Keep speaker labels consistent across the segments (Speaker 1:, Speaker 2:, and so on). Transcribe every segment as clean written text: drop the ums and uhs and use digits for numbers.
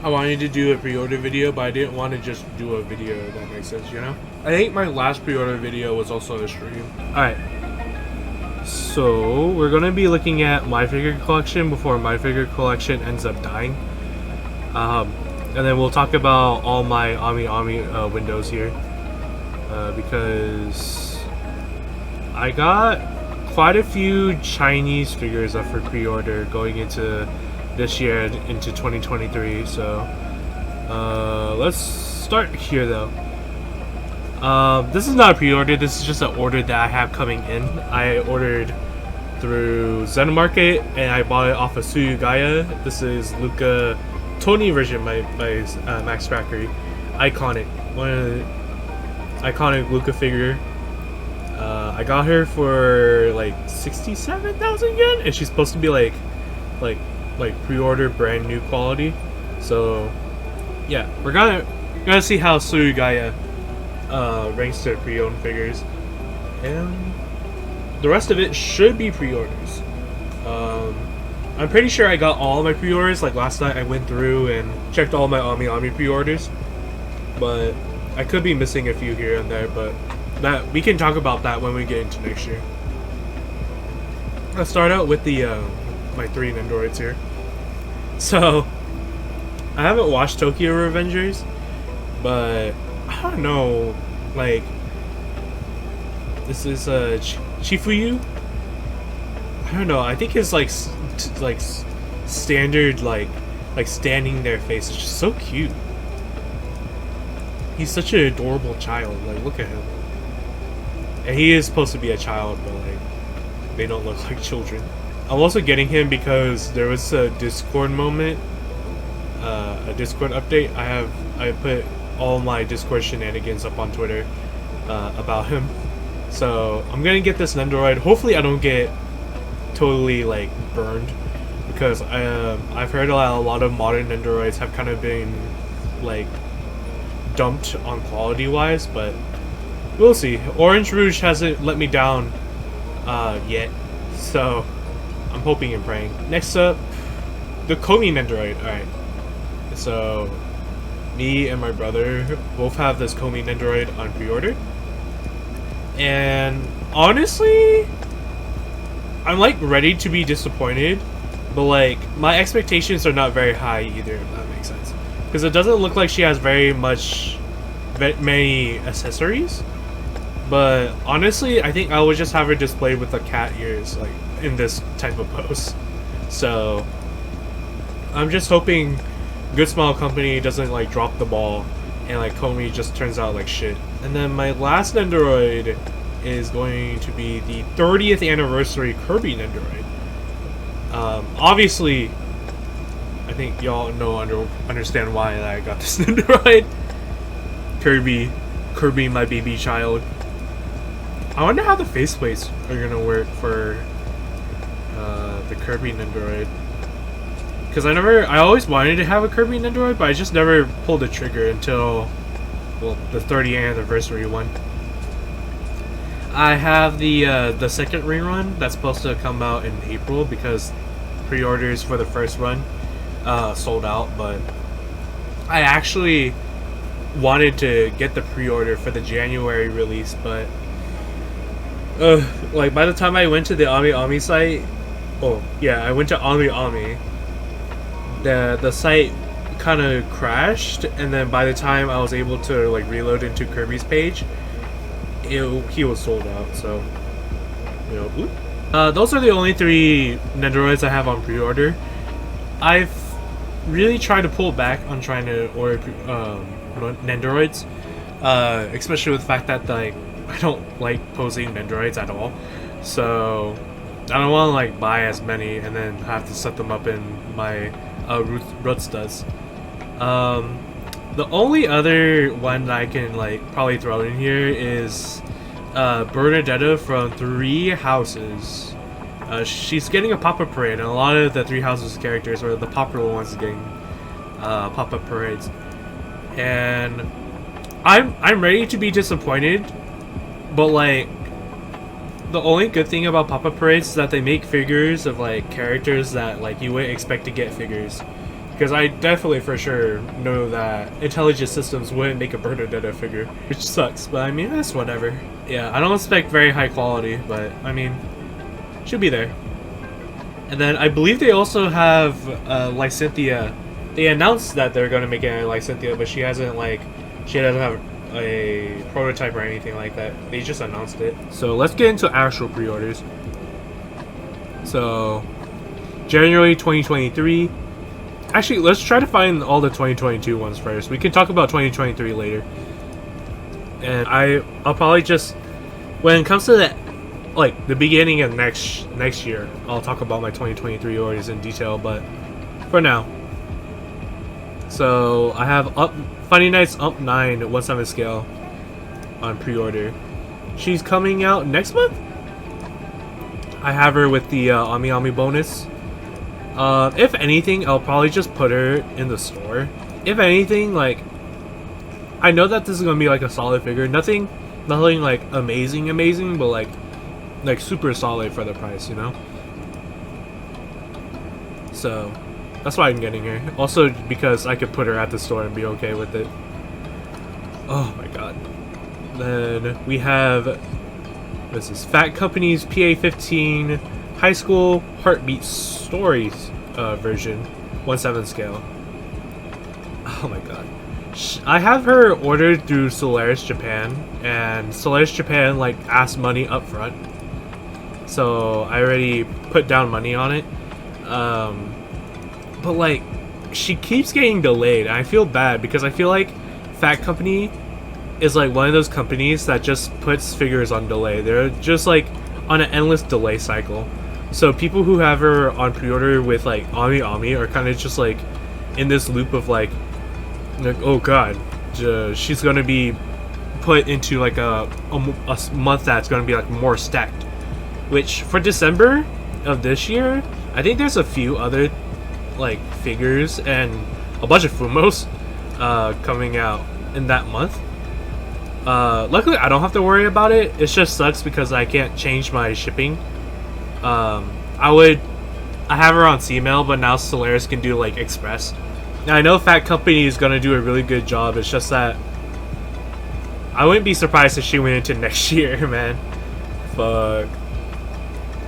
Speaker 1: I wanted to do a pre-order video, but I didn't want to just do a video, if that makes sense, you know? I think my last pre-order video was also a stream. Alright. So, we're going to be looking at my figure collection before my figure collection ends up dying. And then we'll talk about all my Ami windows here. Because I got quite a few Chinese figures up for pre-order going into this year into 2023, so let's start here though. This is not a pre-order, this is just an order that I have coming in. I ordered through Zen Market and I bought it off of Suyugaya. This is Luka Tony version by Max Factory. Iconic, one of the iconic Luka figure. I got her for like 67,000 yen, and she's supposed to be like pre-order brand new quality. So yeah, we're gonna see how Suyugaya ranks their pre-owned figures, and the rest of it should be pre-orders. I'm pretty sure I got all my pre-orders. Like last night I went through and checked all my Ami pre-orders, but I could be missing a few here and there, but that we can talk about that when we get into next year. Let's start out with the my 3 Nendoroids here. So I haven't watched Tokyo Revengers, but I don't know, like, this is Chifuyu. I don't know, I think his like standard like standing there face is just so cute. He's such an adorable child. Like, look at him. And he is supposed to be a child, but like they don't look like children. I'm also getting him because there was a Discord moment, a Discord update. I put all my Discord shenanigans up on Twitter about him. So I'm gonna get this Nendoroid. Hopefully I don't get totally like burned, because I've heard a lot of modern Nendoroids have kind of been like dumped on quality wise, but we'll see. Orange Rouge hasn't let me down yet, so I'm hoping and praying. Next up, the Komi Nendoroid. Alright, so me and my brother both have this Komi Nendoroid on pre-order, and honestly I'm like ready to be disappointed, but like my expectations are not very high either, if that makes sense, because it doesn't look like she has many accessories. But honestly, I think I would just have her displayed with the cat ears, like in this type of pose. So I'm just hoping Good Smile Company doesn't like drop the ball and like Komi just turns out like shit. And then my last Nendoroid is going to be the 30th anniversary Kirby Nendoroid. Obviously, I think y'all understand why I got this Nendoroid. Kirby, my baby child. I wonder how the faceplates are gonna work for the Kirby Nendoroid, because I always wanted to have a Kirby Nendoroid, but I just never pulled the trigger until, well, the 30th anniversary one. I have the second rerun that's supposed to come out in April, because pre-orders for the first run sold out, but I actually wanted to get the pre-order for the January release, but like by the time I went to the Ami site, I went to Ami, the site kind of crashed, and then by the time I was able to like reload into Kirby's page, he was sold out. So, you know, those are the only 3 Nendoroids I have on pre-order. I've really tried to pull back on trying to order Nendoroids, especially with the fact that like I don't like posing Nendoroids at all, so I don't want to like buy as many and then have to set them up in my Rootstuds. The only other one that I can like probably throw in here is Bernadetta from 3 Houses. She's getting a pop-up parade, and a lot of the 3 Houses characters, or the popular ones, getting pop-up parades. And I'm ready to be disappointed, but like the only good thing about pop-up parades is that they make figures of like characters that like you wouldn't expect to get figures, Because I definitely for sure know that Intelligent Systems wouldn't make a Bernadetta figure, which sucks, but I mean, that's whatever. Yeah, I don't expect very high quality, but I mean, should be there. And then I believe they also have Lysynthia. They announced that they're going to make it a Lysynthia, but she doesn't have a prototype or anything like that. They just announced it. So let's get into actual pre-orders. So January 2023. Actually, let's try to find all the 2022 ones first. We can talk about 2023 later. And I'll probably just, when it comes to the beginning of next year, I'll talk about my 2023 orders in detail. But for now, so I have Funny Nights Up 9 1/7 scale on pre-order. She's coming out next month. I have her with the Ami Ami bonus. If anything, I'll probably just put her in the store. If anything, like, I know that this is gonna be like a solid figure. Nothing like amazing, but like super solid for the price, you know. So that's why I'm getting her. Also because I could put her at the store and be okay with it. Oh my god. Then we have, this is Fat Company's PA-15 High School Heartbeat Stories version 1/7 scale. Oh my god. I have her ordered through Solaris Japan, and Solaris Japan like asked money up front. So I already put down money on it. But like, she keeps getting delayed, and I feel bad because I feel like Fat Company is like one of those companies that just puts figures on delay. They're just like on an endless delay cycle. So people who have her on pre-order with like Ami Ami are kind of just like in this loop of like oh god, she's gonna be put into like a month that's gonna be like more stacked. Which for December of this year, I think there's a few other like figures and a bunch of Fumos coming out in that month. Luckily I don't have to worry about it. It just sucks because I can't change my shipping. I have her on C-mail, but now Solaris can do like express. Now I know Fat Company is gonna do a really good job. It's just that I wouldn't be surprised if she went into next year, man. Fuck.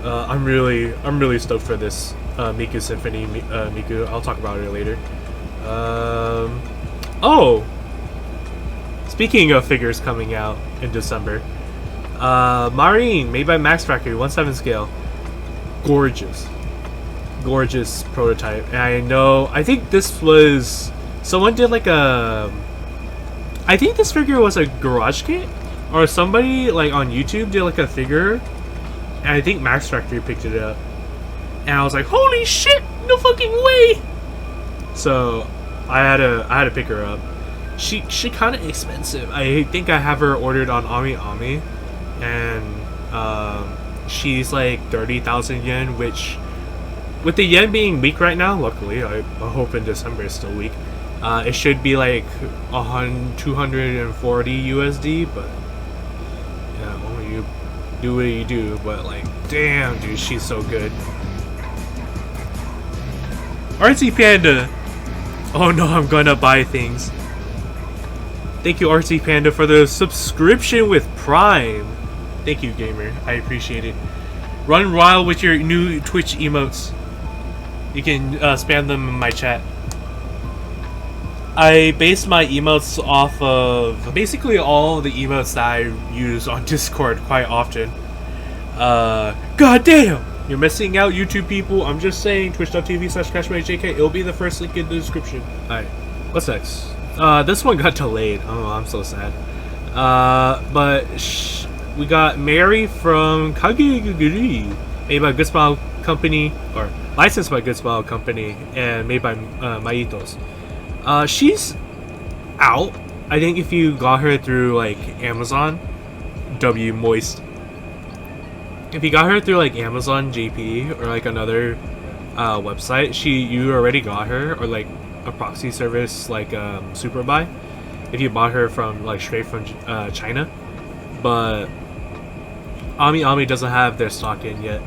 Speaker 1: I'm really stoked for this Miku Symphony Miku. I'll talk about it later. Oh, speaking of figures coming out in December, Marine made by Max Factory 1/7 scale. Gorgeous prototype. And I think this was, someone did like I think this figure was a garage kit, or somebody like on YouTube did like a figure, and I think Max Factory picked it up, and I was like, holy shit, no fucking way. So I had to pick her up. She kind of expensive. I think I have her ordered on Ami Ami, and she's like 30,000 yen, which with the yen being weak right now, luckily I hope in December it's still weak, it should be like 240 USD, but yeah, well, you do what you do. But like, damn dude, she's so good. RT Panda, oh no, I'm gonna buy things. Thank you RT Panda for the subscription with Prime. Thank you gamer, I appreciate it. Run wild with your new Twitch emotes. You can spam them in my chat. I base my emotes off of basically all the emotes that I use on Discord quite often. God damn! You're missing out, YouTube people. I'm just saying, twitch.tv/cashmoneyjk. It'll be the first link in the description. Alright, what's next? This one got delayed. Oh, I'm so sad. But we got Mary from Kageguri, made by Good Smile Company, or licensed by Good Smile Company, and made by Maitos. She's out. I think if you got her through like Amazon, Moist. If you got her through like Amazon JP or like another website, you already got her, or like a proxy service like Superbuy, if you bought her from like straight from China. But Ami Ami doesn't have their stock in yet.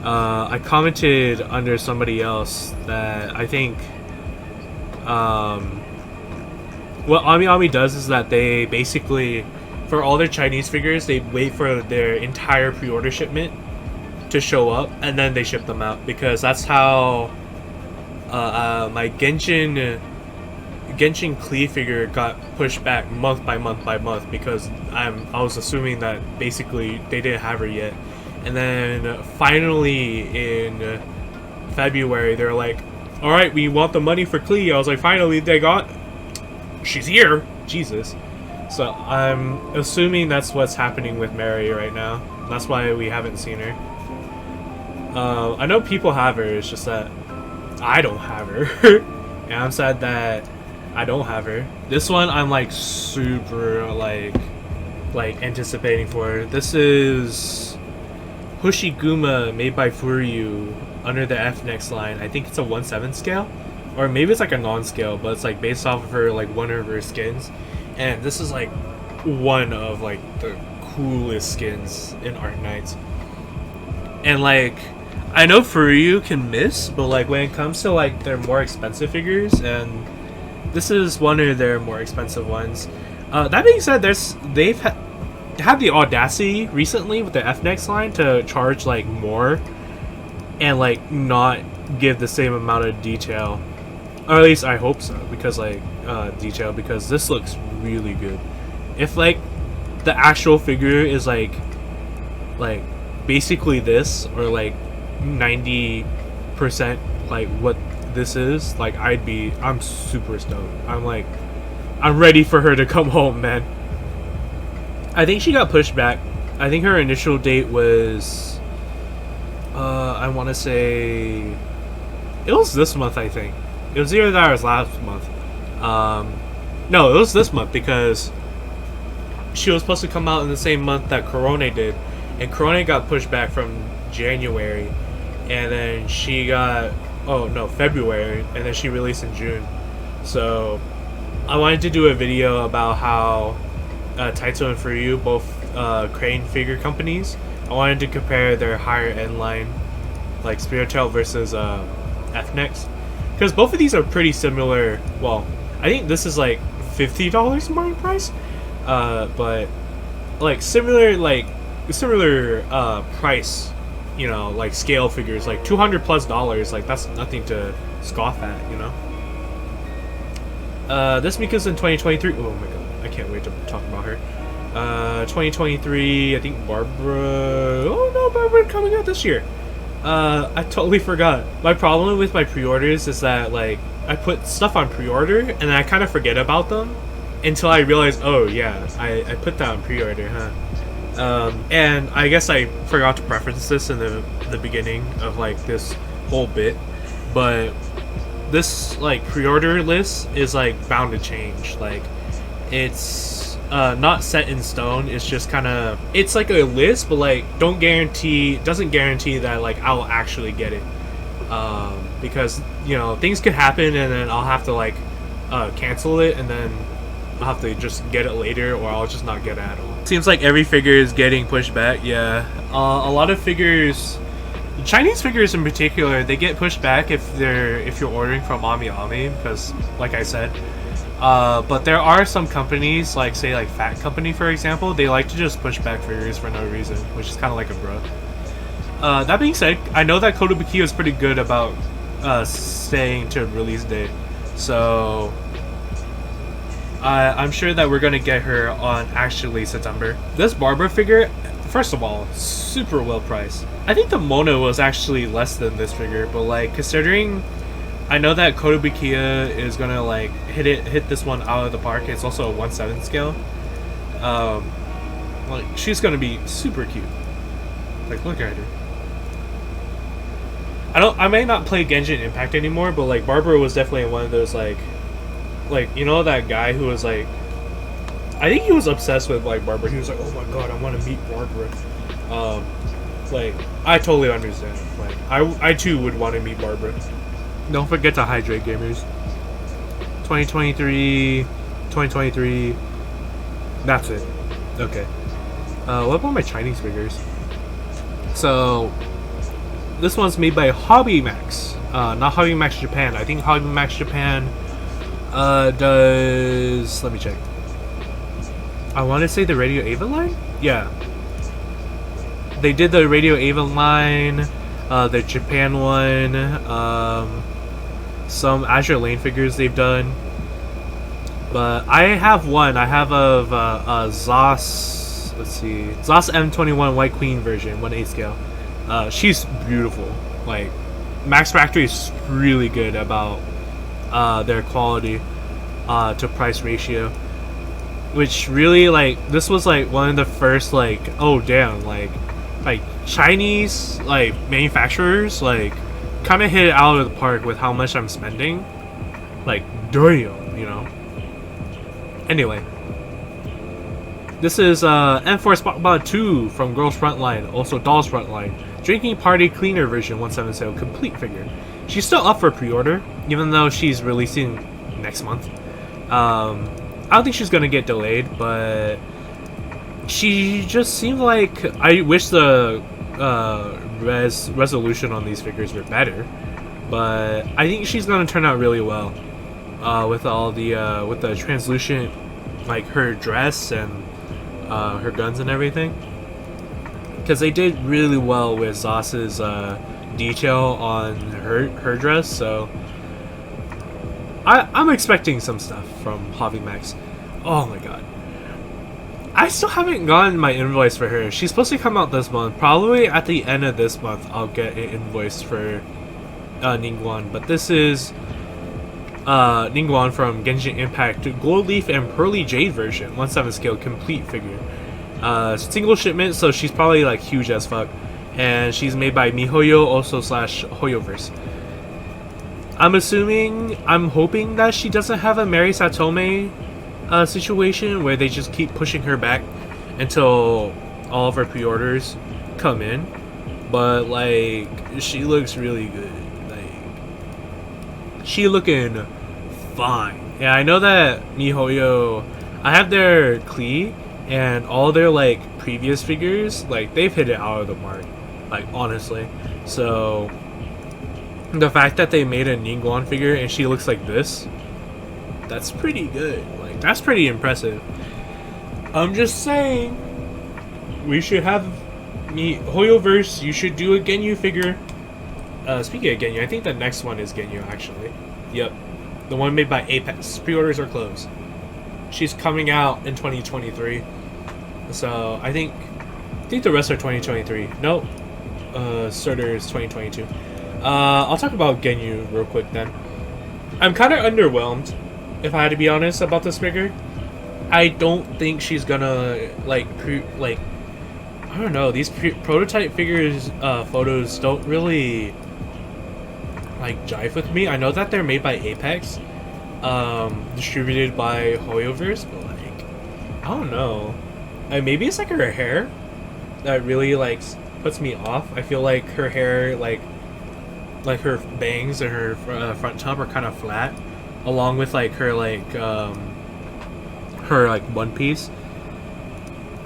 Speaker 1: I commented under somebody else that I think What Ami Ami does is that they basically, for all their Chinese figures, they wait for their entire pre-order shipment to show up, and then they ship them out, because that's how my Genshin Klee figure got pushed back month by month by month, because I was assuming that basically they didn't have her yet, and then finally in February they're like, all right, we want the money for Klee. I was like, finally she's here, Jesus. So I'm assuming that's what's happening with Mary right now. That's why we haven't seen her. I know people have her, it's just that I don't have her. And I'm sad that I don't have her. This one I'm like super like anticipating for. This is Hoshiguma, made by Furyu, under the F-Next line. I think it's a 1/7 scale, or maybe it's like a non-scale, but it's like based off of her, like one of her skins. And this is like one of like the coolest skins in Arknights. And like, I know Furyu can miss, but like when it comes to like their more expensive figures, and this is one of their more expensive ones. That being said, they've had the audacity recently with the F-Next line to charge like more and like not give the same amount of detail, or at least I hope so, because like detail, because this looks really good. If like the actual figure is like basically this, or like 90% like what this is, like I'm super stoked. I'm ready for her to come home, man. I think she got pushed back. I think her initial date was I want to say it was this month. I think it was either that or last month. No, it was this month, because she was supposed to come out in the same month that Corona did, and Corona got pushed back from January, and then she got February, and then she released in June. So I wanted to do a video about how Taito and Furyu, both crane figure companies, I wanted to compare their higher end line, like Spiritel versus F-Next, because both of these are pretty similar. Well, I think this is like $50 more in price, but like similar price, you know, like scale figures, like $200+, like that's nothing to scoff at, you know. This Mika's in 2023. Oh my god, I can't wait to talk about her. 2023, I think Barbara. Oh no, Barbara coming out this year. I totally forgot. My problem with my pre-orders is that like I put stuff on pre-order and then I kind of forget about them until I realize, oh yeah, I put that on pre-order, huh? And I guess I forgot to preference this in the beginning of like this whole bit, but this like pre-order list is like bound to change. Like it's not set in stone. It's just kind of, it's like a list, but like doesn't guarantee that like I'll actually get it, because you know things could happen and then I'll have to like cancel it, and then I'll have to just get it later, or I'll just not get it at all. Seems like every figure is getting pushed back. Yeah, a lot of figures, Chinese figures in particular, they get pushed back if you're ordering from Ami Ami, because like I said. But there are some companies, like say like Fat Company for example, they like to just push back figures for no reason, which is kind of like a bro. That being said, I know that Kotobukiya is pretty good about staying to release date, so I'm sure that we're gonna get her on actually September. This Barbara figure, first of all, super well priced. I think the Mono was actually less than this figure, but like considering I know that Kotobukiya is gonna like hit this one out of the park. It's also a 1/7 scale. Like she's gonna be super cute. Like look at her. I may not play Genshin Impact anymore, but like Barbara was definitely one of those like you know that guy who was like, I think he was obsessed with like Barbara. He was like, oh my god, I want to meet Barbara. Like I totally understand. Like I too would want to meet Barbara. Don't forget to hydrate, gamers. 2023. That's it. Okay. What about my Chinese figures? So this one's made by Hobby Max, not Hobby Max Japan. I think Hobby Max Japan Does let me check. I want to say the Radio Ava line. Yeah, they did the Radio Ava line, the Japan one, some Azure Lane figures they've done. But I have one. I have of Zos. Let's see, Zos M21 White Queen version, 1/8 scale. She's beautiful. Like, Max Factory is really good about their quality to price ratio, which really, like, this was like one of the first, like, oh damn, like Chinese like manufacturers like kind of hit it out of the park with how much I'm spending. Like, damn, you know. Anyway, this is Enforced Spot 2 from Girls Frontline, also Dolls Frontline. Drinking Party Cleaner version 1/7 complete figure. She's still up for pre-order, even though she's releasing next month. I don't think she's gonna get delayed, but she just seemed like, I wish the resolution on these figures were better, but I think she's gonna turn out really well with all the with the translucent, like her dress and her guns and everything, because they did really well with Zos's detail on her dress. So I'm expecting some stuff from Hobby Max. Oh my god, I still haven't gotten my invoice for her. She's supposed to come out this month. Probably at the end of this month I'll get an invoice for Ningguang. But this is Ningguang from Genshin Impact Gold Leaf and Pearly Jade version, 1/7 scale complete figure. Single shipment, so she's probably like huge as fuck. And she's made by MiHoYo, also slash Hoyoverse. I'm hoping that she doesn't have a Mary Satome situation where they just keep pushing her back until all of her pre-orders come in. But like, she looks really good. Like, she looking fine. Yeah, I know that MiHoYo, I have their Klee and all their like previous figures, like they've hit it out of the mark, like honestly. So the fact that they made a Ningguang figure and she looks like this, that's pretty good. Like, that's pretty impressive. I'm just saying, we should have Hoyoverse, you should do a Ganyu figure. Speaking of Ganyu, I think the next one is Ganyu actually. Yep, the one made by Apex. Pre-orders are closed. She's coming out in 2023. So I think the rest are 2023. Nope. Surtr is 2022. I'll talk about Ganyu real quick then. I'm kind of underwhelmed, if I had to be honest, about this figure. I don't think she's gonna I don't know, these prototype figures photos don't really like jive with me. I know that they're made by Apex, distributed by Hoyoverse, but like, I don't know. Maybe it's like her hair that really like puts me off. I feel like her hair, like her bangs and her front tub are kind of flat, along with like her one piece,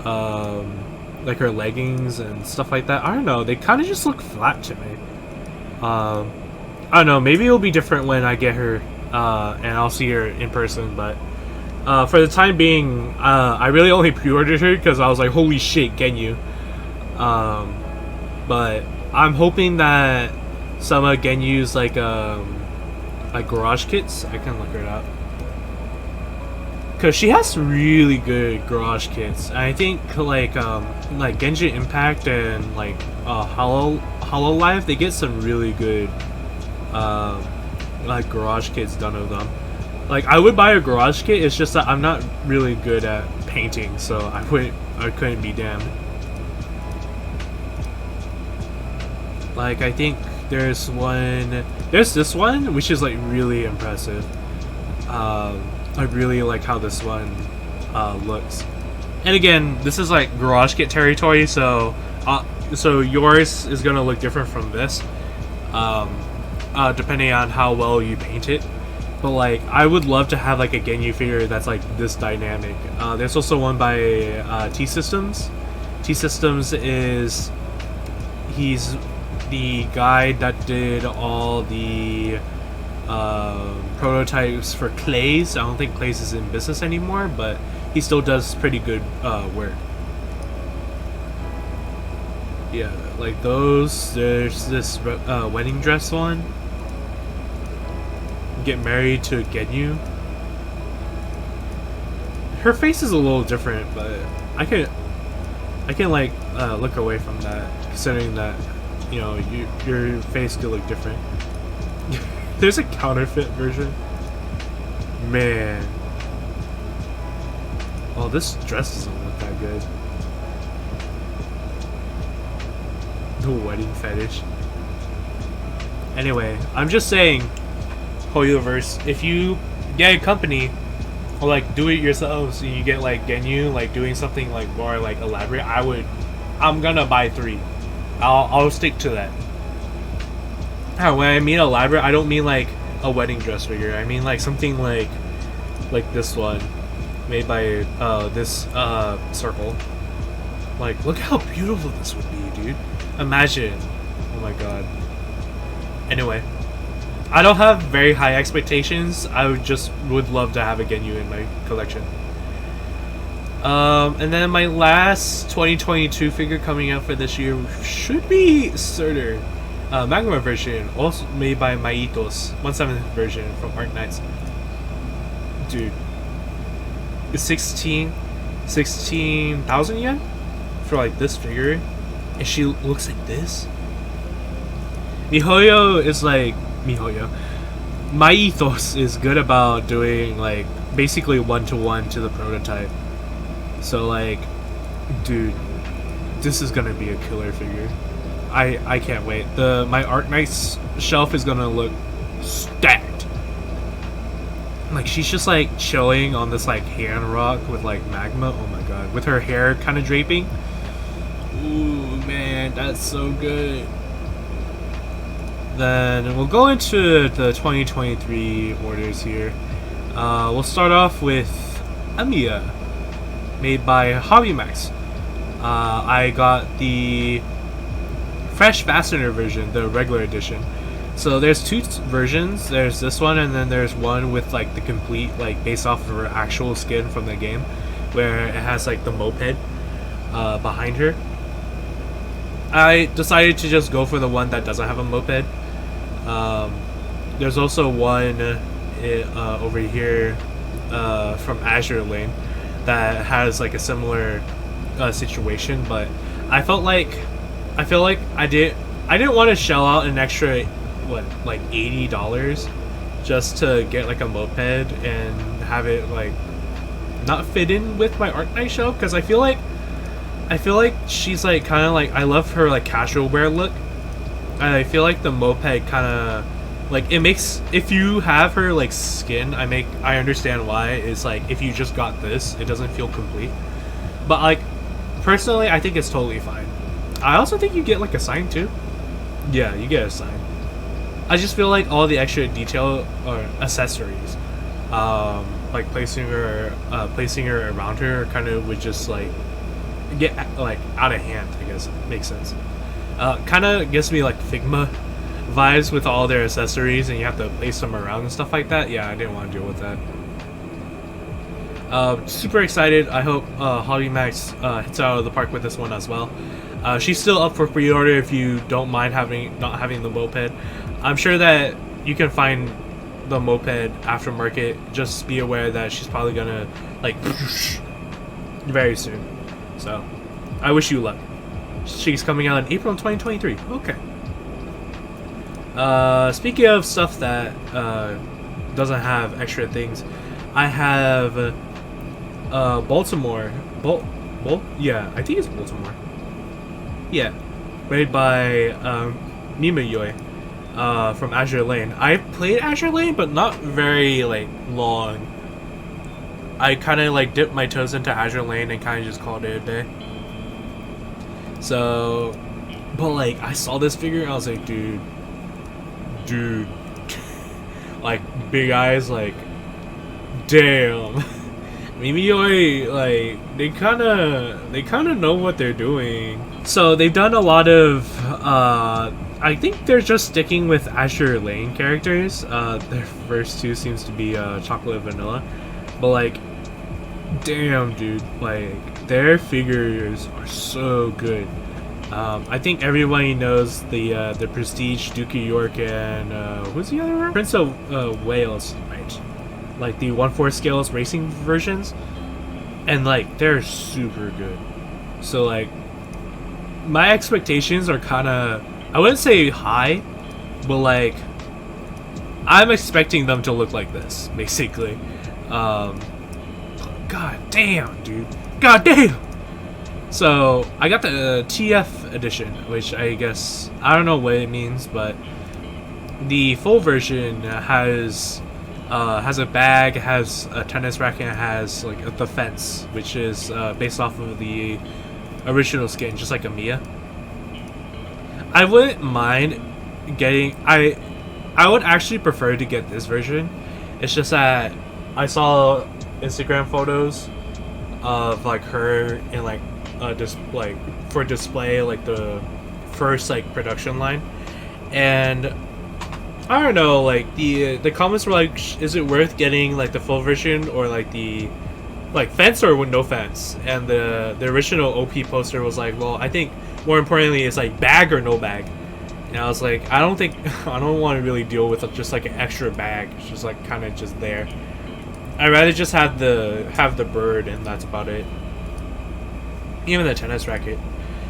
Speaker 1: like her leggings and stuff like that. I don't know, they kind of just look flat to me. I don't know, maybe it'll be different when I get her and I'll see her in person, but for the time being, I really only pre-ordered her because I was like, holy shit, Ganyu. But I'm hoping that some of Genyu's like garage kits, I can look her up, because she has really good garage kits. And I think like Genshin Impact and like Hololive, they get some really good like garage kits done of them. Like, I would buy a garage kit, it's just that I'm not really good at painting, so I couldn't be damned. Like, I think there's this one which is like really impressive. I really like how this one looks. And again, this is like garage kit territory, so yours is gonna look different from this, depending on how well you paint it. But like, I would love to have like a Ganyu figure that's like this dynamic. There's also one by T Systems. T Systems he's the guy that did all the prototypes for Clays. I don't think Clays is in business anymore, but he still does pretty good work. Yeah, like those. There's this wedding dress one. Get married to Ganyu. Her face is a little different, but I can like look away from that, considering that, you know, your face could look different. There's a counterfeit version. Man. Oh, this dress doesn't look that good. The wedding fetish. Anyway, I'm just saying, Hoyoverse, if you get a company or like do it yourselves and you get like Ganyu like doing something like more like elaborate, I'm gonna buy 3. I'll stick to that. When I mean elaborate, I don't mean like a wedding dress figure. I mean like something like this one, made by this circle. Like, look how beautiful this would be, dude. Imagine. Oh my god. Anyway, I don't have very high expectations. I would love to have a Ganyu in my collection. And then my last 2022 figure coming out for this year should be Surtr. Magma version, also made by Maitos, 1/7 version from Arknights. Dude, it's 16,000 yen for like this figure, and she looks like this. Mihoyo is like Maitos is good about doing like basically 1-to-1 to the prototype. So like, dude, this is gonna be a killer figure. I can't wait. My Arknights shelf is gonna look stacked. Like, she's just like chilling on this like hand rock with like magma. Oh my god, with her hair kind of draping. Ooh man, that's so good. Then we'll go into the 2023 orders here. We'll start off with Amiya, made by Hobbymax. I got the Fresh Fastener version, the regular edition. So there's 2 versions. There's this one, and then there's one with like the complete, like based off of her actual skin from the game, where it has like the moped behind her. I decided to just go for the one that doesn't have a moped. There's also one over here from Azure Lane that has like a similar situation, but I feel like I didn't want to shell out an extra like $80 just to get like a moped and have it like not fit in with my Arknight shelf, because I feel like she's like kind of like, I love her like casual wear look, and I feel like the moped kind of like, it makes, if you have her like skin, I understand why. It's like, if you just got this, it doesn't feel complete. But like, personally, I think it's totally fine. I also think you get like a sign too. Yeah, you get a sign. I just feel like all the extra detail or accessories, like placing her around her, kind of would just like get like out of hand, I guess. It makes sense. Kind of gives me like Figma vibes with all their accessories, and you have to place them around and stuff like that. Yeah, I didn't want to deal with that. Super excited. I hope Hobbymax hits out of the park with this one as well. She's still up for pre-order if you don't mind not having the moped. I'm sure that you can find the moped aftermarket. Just be aware that she's probably gonna like very soon. So I wish you luck. She's coming out in April 2023. Okay. Speaking of stuff that doesn't have extra things, I have Baltimore. Yeah, I think it's Baltimore. Yeah, made by Mimayoi from Azure Lane. I've played Azure Lane, but not very like long. I kind of like dipped my toes into Azure Lane and kind of just called it a day. So, but like, I saw this figure and I was like, dude, like big eyes, like, damn. Mimayoi, like, they kind of know what they're doing. So they've done a lot of I think they're just sticking with Azure Lane characters. Their first two seems to be chocolate vanilla, but like, damn, dude, like their figures are so good. I think everybody knows the Prestige, Duke of York, and who's the other one? Prince of Wales, right? Like the 1/4 scales racing versions, and like they're super good. So like, my expectations are kind of, I wouldn't say high, but like, I'm expecting them to look like this, basically. God damn, dude. God damn! So, I got the TF edition, which I guess, I don't know what it means, but the full version has a bag, has a tennis racket, and has like the fence, which is based off of the original skin, just like a Mia. I wouldn't mind getting, I would actually prefer to get this version. It's just that I saw Instagram photos of like her in like just like for display, like the first like production line, and I don't know, like the comments were like, is it worth getting like the full version or like the like fence or with no fence? And the original OP poster was like, well, I think more importantly it's like bag or no bag. And I was like, I don't want to really deal with just like an extra bag. It's just like kind of just there. I'd rather just have the bird, and that's about it. Even the tennis racket,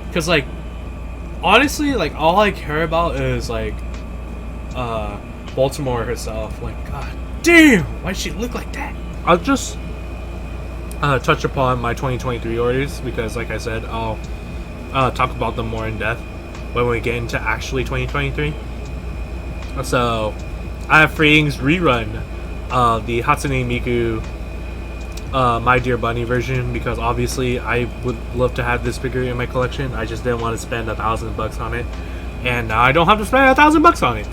Speaker 1: because like honestly, like all I care about is like Baltimore herself. Like, god damn, why'd she look like that? I'll just touch upon my 2023 orders, because like I said, I'll talk about them more in depth when we get into actually 2023. So I have Freeing's rerun the Hatsune Miku My Dear Bunny version, because obviously I would love to have this figure in my collection. I just didn't want to spend $1,000 on it, and now I don't have to spend $1,000 on it.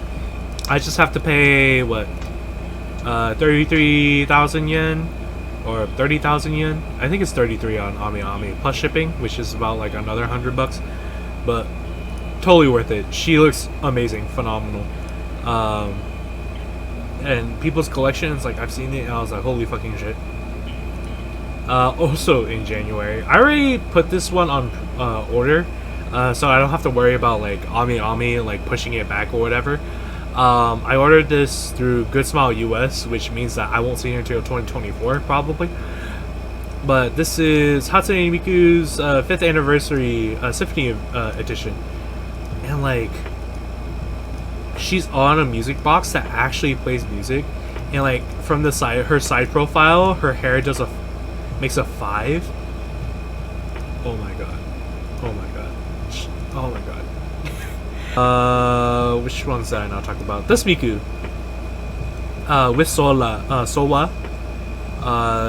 Speaker 1: I just have to pay what 33,000 yen or 30,000 yen. I think it's 33 on Ami plus shipping, which is about like another $100, but totally worth it. She looks amazing, phenomenal. And people's collections, like I've seen it and I was like, holy fucking shit. Also in January, I already put this one on order, so I don't have to worry about like Ami like pushing it back or whatever. I ordered this through Good Smile US, which means that I won't see it until 2024 probably. But this is Hatsune Miku's 5th anniversary symphony edition, and like, she's on a music box that actually plays music, and like from the side, her side profile, her hair does makes a 5. Oh my god. Oh my god. Oh my god. Which ones did I not talk about? This Miku. With Sowa.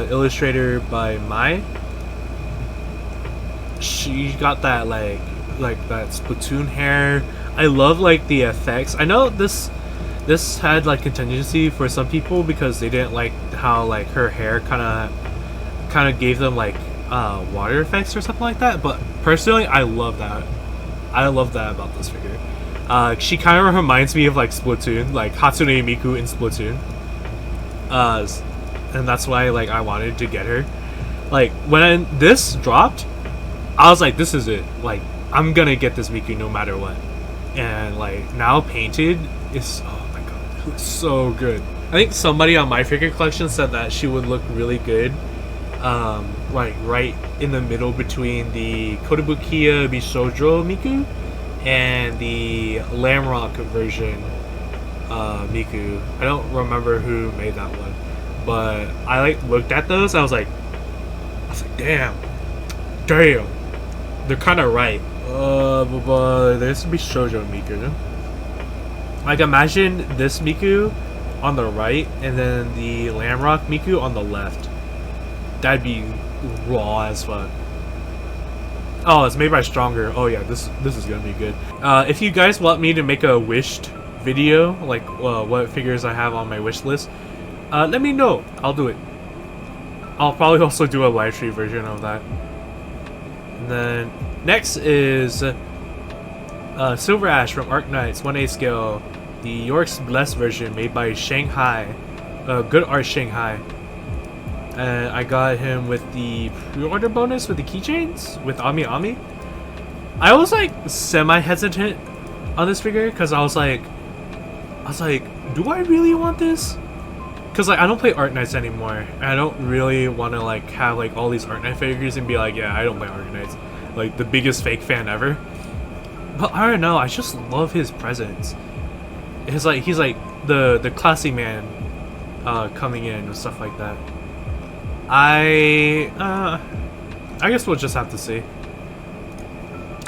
Speaker 1: Illustrator by Mai. She got that like that Splatoon hair. I love like the effects. I know this had like contingency for some people because they didn't like how like her hair kind of gave them like water effects or something like that, but personally I love that. I love that about this figure. She kind of reminds me of like Splatoon, like Hatsune Miku in Splatoon, and that's why like I wanted to get her. Like when this dropped, I was like, this is it, like I'm gonna get this Miku no matter what. And like now painted is, oh my god, it looks so good. I think somebody on my figure collection said that she would look really good like right in the middle between the Kotobukiya Bishojo Miku and the Lamrock version Miku. I don't remember who made that one, but I like looked at those, I was like damn, they're kind of right. But there's Bishojo Miku. Like imagine this Miku on the right and then the Lamrock Miku on the left. That'd be raw as fuck. Oh, it's made by Stronger. Oh yeah, this is gonna be good. If you guys want me to make a wished video, like what figures I have on my wish list, let me know. I'll do it. I'll probably also do a live stream version of that. And then next is Silver Ash from Arknights 1A scale, the York's Blessed version made by Shanghai, Good Art Shanghai. And I got him with the pre-order bonus with the keychains with Ami Ami. I was like semi-hesitant on this figure because I was like, do I really want this? Because like I don't play Arknights anymore, and I don't really want to like have like all these Arknight figures and be like, yeah, I don't play Arknights, like the biggest fake fan ever. But I don't know, I just love his presence. It's like he's like the classy man coming in and stuff like that. I guess we'll just have to see.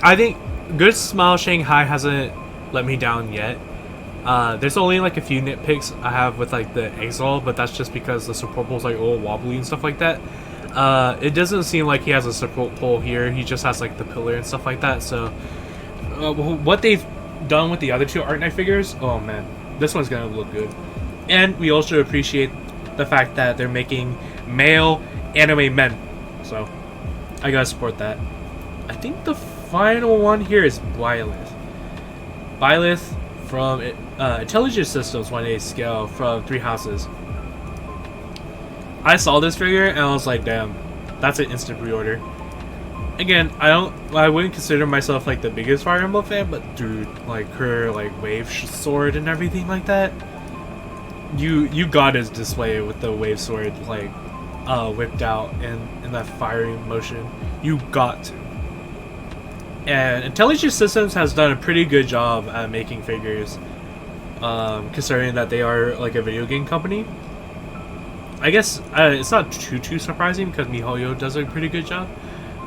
Speaker 1: I think Good Smile Shanghai hasn't let me down yet. There's only like a few nitpicks I have with like the Exalt, but that's just because the support pole's like all wobbly and stuff like that. It doesn't seem like he has a support pole here. He just has like the pillar and stuff like that. So what they've done with the other two Arknight figures, oh man, this one's gonna look good. And we also appreciate the fact that they're making male anime men, so I gotta support that. I think the final one here is Byleth. Byleth from Intelligent Systems 1A scale from Three Houses. I saw this figure and I was like, damn, that's an instant pre-order. Again, I wouldn't consider myself like the biggest Fire Emblem fan, but dude, like her like wave sword and everything like that, you gotta display it with the wave sword like whipped out and in that firing motion. You got to. And Intelligent Systems has done a pretty good job at making figures, considering that they are like a video game company. I guess it's not too surprising because MiHoYo does a pretty good job.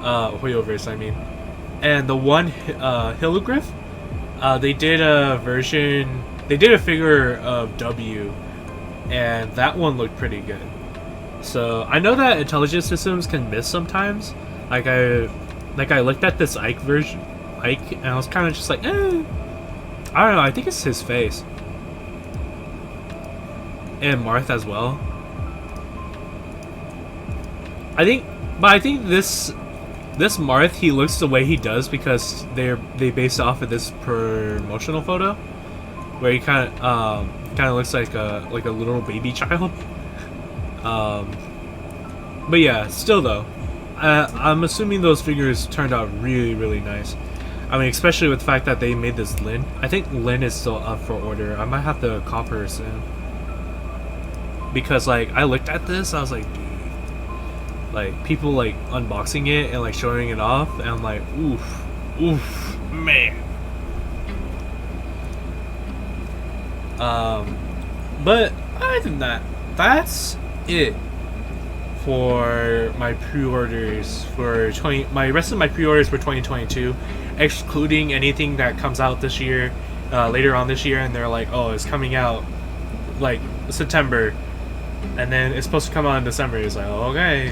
Speaker 1: Hoyoverse, I mean. And the one Hilligriff, they did a figure of W, and that one looked pretty good. So I know that Intelligent Systems can miss sometimes. Like I looked at this Ike version, and I was kind of just like, I don't know. I think it's his face, and Marth as well. I think this Marth, he looks the way he does because they based it off of this promotional photo, where he kind of looks like a little baby child. But yeah, still though. I'm assuming those figures turned out really, really nice. I mean, especially with the fact that they made this Lin. I think Lin is still up for order. I might have to cop her soon. Because, like, I looked at this, I was like, dude. Like, people, like, unboxing it and, like, showing it off. And I'm like, oof, man. But, other than that, that's it for my pre-orders for my rest of my pre-orders for 2022, excluding anything that comes out this year, later on this year, and they're like, oh, it's coming out like September, and then it's supposed to come out in December. It's like, oh, okay,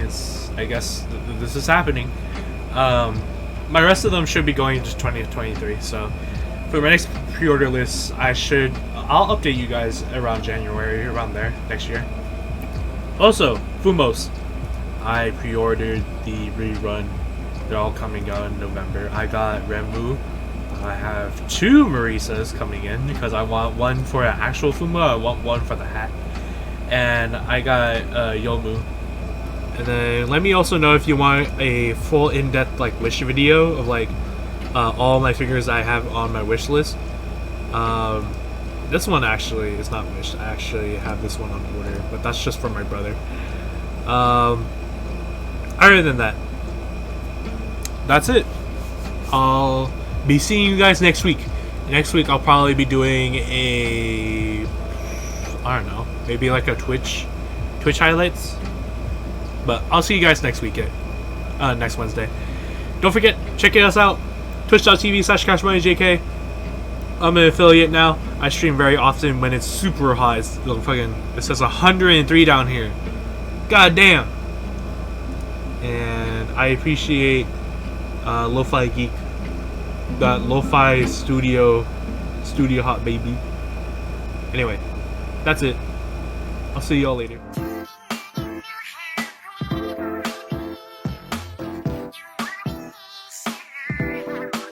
Speaker 1: I guess this is happening. My rest of them should be going into 2023. So for my next pre-order list, I'll update you guys around January, around there next year. Also, Fumos, I pre-ordered the rerun. They're all coming out in November. I got Renmu. I have 2 Marisas coming in because I want one for an actual Fumo. I want one for the hat. And I got Yomu. And then let me also know if you want a full in-depth like wish video of like all my figures I have on my wish list. This one actually is not wished. I actually have this one on order, but that's just for my brother. Other than that, that's it. I'll be seeing you guys next week. Next week I'll probably be doing I don't know, maybe like a Twitch highlights. But I'll see you guys next week, next Wednesday. Don't forget, check us out, twitch.tv/cashmoneyjk. I'm an affiliate now. I stream very often when it's super hot. It's fucking, it says 103 down here. God damn. And I appreciate Lo-Fi Geek. That Lo-Fi Studio Hot Baby. Anyway, that's it. I'll see y'all later.